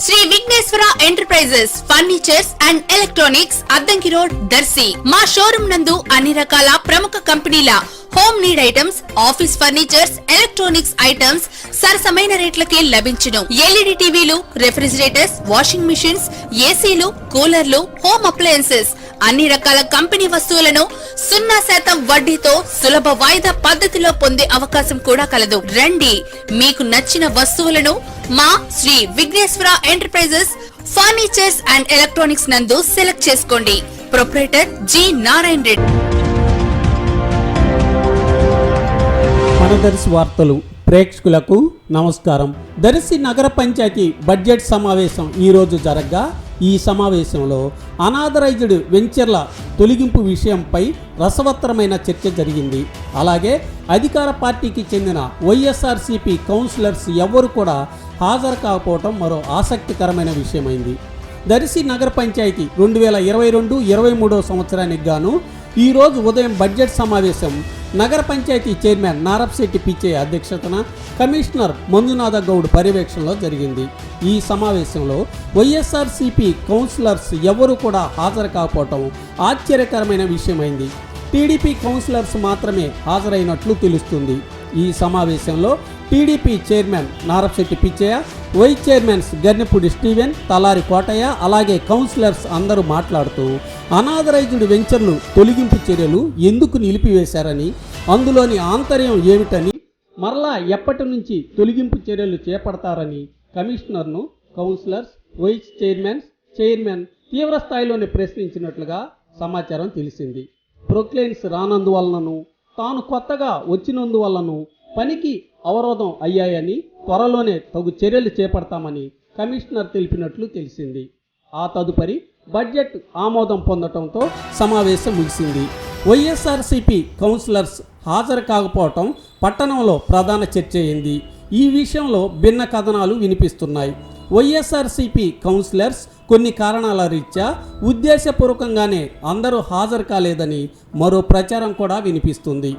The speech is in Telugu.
Shri Vighneshwara enterprises furnitures and electronics Addanki road Darsi. మా షోరూమ్ నందు అన్ని రకాల ప్రముఖ కంపెనీల home need items, office furnitures, electronics items సరసమైన రేట్లకే లభించును. ఎల్ఈడి టీవీలు, రెఫ్రిజిరేటర్స్, వాషింగ్ మిషన్స్, ఏసీలు, కూలర్లు, హోమ్ అప్లయన్సెస్ అన్ని రకాల కంపెనీ వస్తువులను 0% వడ్డీతో సులభ వాయిదా పద్ధతిలో పొందే అవకాశం కూడా కలదు. రండి, మీకు నచ్చిన వస్తువులను మా Shri Vighneshwara enterprises furnitures and electronics నందు సెలెక్ట్ చేసుకోండి. Proprietor G Narayana Reddy. మన దర్శి వార్తలు ప్రేక్షకులకు నమస్కారం. దర్శి నగర పంచాయతీ బడ్జెట్ సమావేశం ఈరోజు జరగ్గా ఈ సమావేశంలో అనాథరైజ్డ్ వెంచర్ల తొలగింపు విషయంపై రసవత్తరమైన చర్చ జరిగింది. అలాగే అధికార పార్టీకి చెందిన వైఎస్ఆర్సీపీ కౌన్సిలర్స్ ఎవ్వరు కూడా హాజరు కాకపోవటం మరో ఆసక్తికరమైన విషయమైంది. దర్శి నగర పంచాయతీ 2022-23 సంవత్సరానికి గాను ఈరోజు ఉదయం బడ్జెట్ సమావేశం నగర పంచాయతీ చైర్మన్ నారప్శెట్టి పిచ్చయ్య అధ్యక్షతన కమిషనర్ మంజునాథ గౌడ్ పర్యవేక్షణలో జరిగింది. ఈ సమావేశంలో వైఎస్ఆర్సీపీ కౌన్సిలర్స్ ఎవరు కూడా హాజరు కాకపోవటం ఆశ్చర్యకరమైన విషయమైంది. టీడీపీ కౌన్సిలర్స్ మాత్రమే హాజరైనట్లు తెలుస్తుంది. ఈ సమావేశంలో TDP chairman Narapsetti Pichaiah, vice chairmans Garnepudi Steven, Talari Kotaiah, అలాగే కౌన్సిలర్స్ అందరూ మాట్లాడుతూ అనాథరైజ్డ్ వెంచర్లు తొలగింపు చర్యలు ఎందుకు నిలిపివేశారని, అందులోని ఆంతర్యం ఏమిటని, మరలా ఎప్పటి నుంచి తొలగింపు చర్యలు చేపడతారని కమిషనర్ను కౌన్సిలర్స్, వైస్ చైర్మన్ తీవ్ర స్థాయిలోనే ప్రశ్నించినట్లుగా సమాచారం తెలిసింది. ప్రొక్లైన్స్ రానందువలనను, తాను కొత్తగా వచ్చినందువల్లను పనికి అవరోధం అయ్యాయని, త్వరలోనే తగు చర్యలు చేపడతామని కమిషనర్ తెలిపినట్లు తెలిసింది. ఆ తదుపరి బడ్జెట్ ఆమోదం పొందటంతో సమావేశం ముగిసింది. వైఎస్ఆర్సీపీ కౌన్సిలర్స్ హాజరు కాకపోవటం పట్టణంలో ప్రధాన చర్చ అయింది. ఈ విషయంలో భిన్న కథనాలు వినిపిస్తున్నాయి. వైఎస్ఆర్సీపీ కౌన్సిలర్స్ కొన్ని కారణాల రీత్యా ఉద్దేశపూర్వకంగానే అందరూ హాజరు కాలేదని మరో ప్రచారం కూడా వినిపిస్తుంది.